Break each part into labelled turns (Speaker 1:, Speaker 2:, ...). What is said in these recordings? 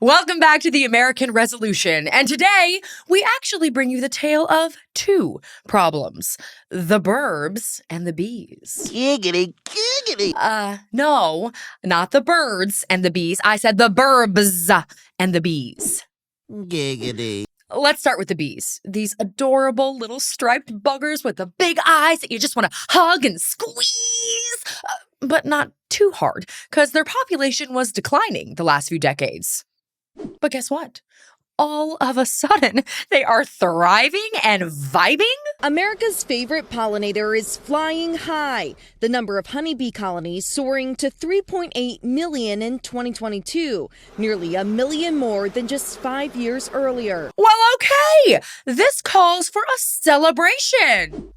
Speaker 1: Welcome back to the American Resolution, and today we actually bring you the tale of two problems: the Burbs and the Bees.
Speaker 2: Giggity, giggity.
Speaker 1: No, not the birds and the bees. I said the Burbs and the Bees.
Speaker 2: Giggity.
Speaker 1: Let's start with the bees. These adorable little striped buggers with the big eyes that you just want to hug and squeeze, but not too hard, because their population was declining the last few decades. But guess what? All of a sudden, they are thriving and vibing.
Speaker 3: America's favorite pollinator is flying high. The number of honeybee colonies soaring to 3.8 million in 2022, nearly a million more than just 5 years earlier.
Speaker 1: Well, okay, this calls for a celebration.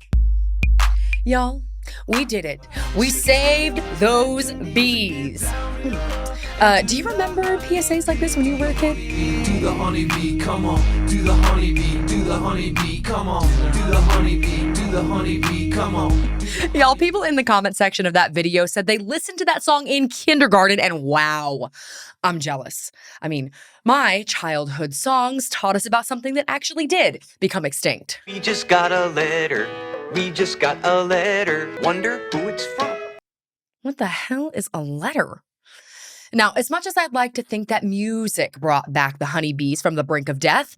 Speaker 1: Y'all, we did it. We saved those bees. Do you remember PSAs like this when you were a kid?
Speaker 4: Do the honeybee, come on. Do the honeybee, do the honeybee, come on. Do the honeybee, do the honeybee, come on.
Speaker 1: Y'all, people in the comment section of that video said they listened to that song in kindergarten, and wow, I'm jealous. I mean, my childhood songs taught us about something that actually did become extinct.
Speaker 5: We just got a letter. We just got a letter. Wonder who it's from.
Speaker 1: What the hell is a letter? Now, as much as I'd like to think that music brought back the honeybees from the brink of death,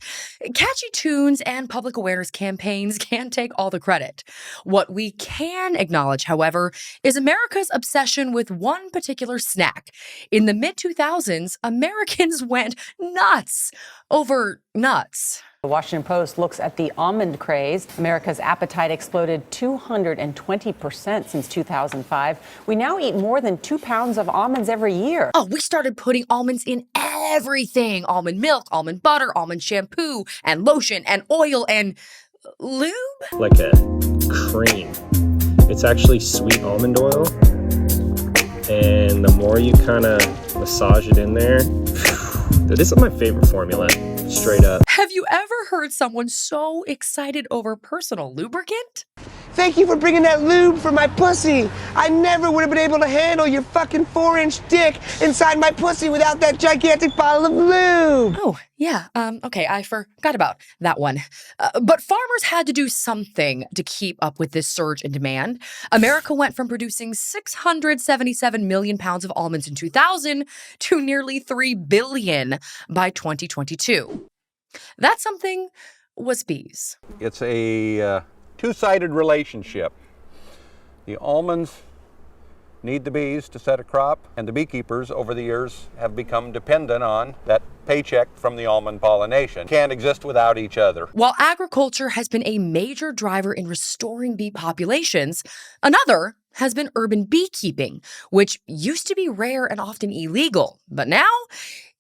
Speaker 1: catchy tunes and public awareness campaigns can't take all the credit. What we can acknowledge, however, is America's obsession with one particular snack. In the mid-2000s, Americans went nuts over nuts.
Speaker 6: The Washington Post looks at the almond craze. America's appetite exploded 220% since 2005. We now eat more than 2 pounds of almonds every year.
Speaker 1: Oh, we started putting almonds in everything. Almond milk, almond butter, almond shampoo, and lotion, and oil, and lube?
Speaker 7: Like a cream. It's actually sweet almond oil. And the more you kind of massage it in there, this is my favorite formula, straight up.
Speaker 1: Have you ever heard someone so excited over personal lubricant?
Speaker 8: Thank you for bringing that lube for my pussy. I never would have been able to handle your fucking 4-inch dick inside my pussy without that gigantic bottle of lube.
Speaker 1: Oh, yeah. Okay, I forgot about that one. But farmers had to do something to keep up with this surge in demand. America went from producing 677 million pounds of almonds in 2000 to nearly 3 billion by 2022. That something was bees.
Speaker 9: It's a two-sided relationship. The almonds need the bees to set a crop, and the beekeepers over the years have become dependent on that paycheck from the almond pollination. Can't exist without each other.
Speaker 1: While agriculture has been a major driver in restoring bee populations, another has been urban beekeeping, which used to be rare and often illegal, but now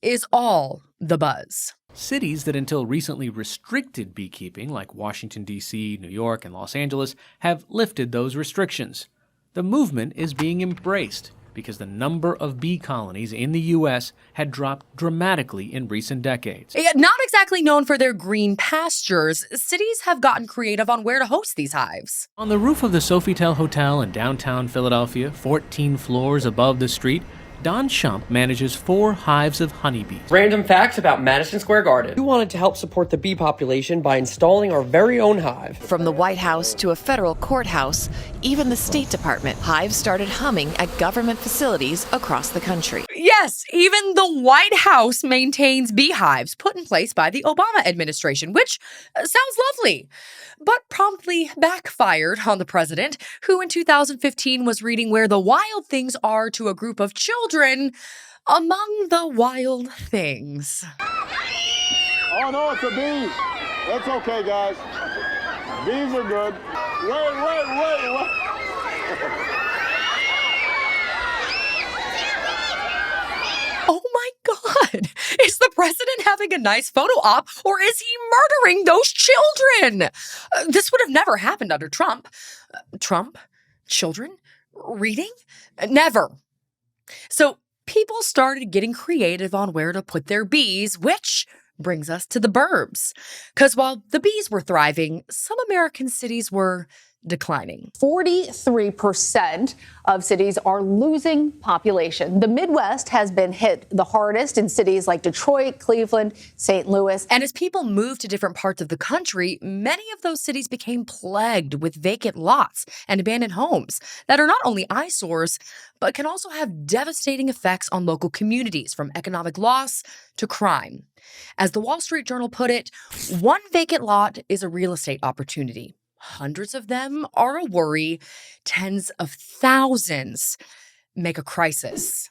Speaker 1: is all the buzz.
Speaker 10: Cities that until recently restricted beekeeping, like Washington, D.C., New York, and Los Angeles, have lifted those restrictions. The movement is being embraced because the number of bee colonies in the U.S. had dropped dramatically in recent decades.
Speaker 1: Not exactly known for their green pastures, cities have gotten creative on where to host these hives.
Speaker 10: On the roof of the Sofitel Hotel in downtown Philadelphia, 14 floors above the street, Don Shump manages 4 hives of honeybees.
Speaker 11: Random facts about Madison Square Garden.
Speaker 12: We wanted to help support the bee population by installing our very own hive.
Speaker 13: From the White House to a federal courthouse, even the State Department, hives started humming at government facilities across the country.
Speaker 1: Yes, even the White House maintains beehives put in place by the Obama administration, which sounds lovely, but promptly backfired on the president, who in 2015 was reading Where the Wild Things Are to a group of children among the wild things.
Speaker 14: Oh no, it's a bee. That's okay, guys. Bees are good. Wait.
Speaker 1: Oh my God! Is the president having a nice photo op, or is he murdering those children? This would have never happened under Trump. Trump? Children? Reading? Never. So people started getting creative on where to put their bees, which brings us to the burbs. Because while the bees were thriving, some American cities were declining.
Speaker 15: 43% of cities are losing population. The Midwest has been hit the hardest in cities like Detroit, Cleveland, St. Louis.
Speaker 1: And as people moved to different parts of the country, many of those cities became plagued with vacant lots and abandoned homes that are not only eyesores, but can also have devastating effects on local communities, from economic loss to crime. As the Wall Street Journal put it, one vacant lot is a real estate opportunity. Hundreds of them are a worry. Tens of thousands make a crisis.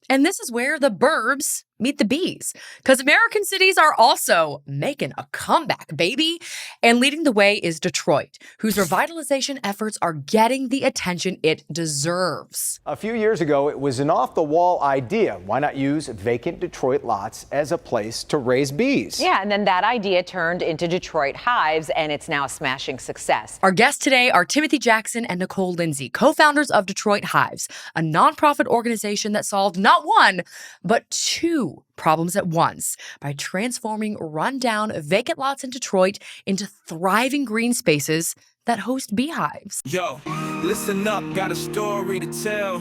Speaker 1: And this is where the Burbs meet the Bees, because American cities are also making a comeback, baby. And leading the way is Detroit, whose revitalization efforts are getting the attention it deserves.
Speaker 16: A few years ago, it was an off-the-wall idea. Why not use vacant Detroit lots as a place to raise bees?
Speaker 6: Yeah, and then that idea turned into Detroit Hives, and it's now a smashing success.
Speaker 1: Our guests today are Timothy Jackson and Nicole Lindsay, co-founders of Detroit Hives, a nonprofit organization that solved not one, but two problems at once by transforming rundown vacant lots in Detroit into thriving green spaces that host beehives.
Speaker 4: Yo, listen up, got a story to tell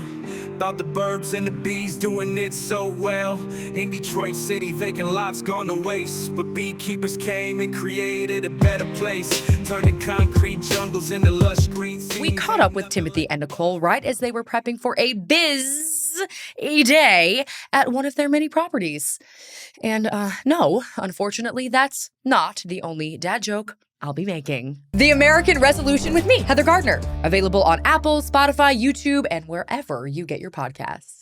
Speaker 4: about the Burbs and the Bees doing it so well. In Detroit City, vacant lots gone to waste, but beekeepers came and created a better place, turning concrete jungles into lush green scenes.
Speaker 1: We caught up with Timothy and Nicole right as they were prepping for a busy day at one of their many properties. And no, unfortunately, that's not the only dad joke I'll be making. The American Resolution with me, Heather Gardner. Available on Apple, Spotify, YouTube, and wherever you get your podcasts.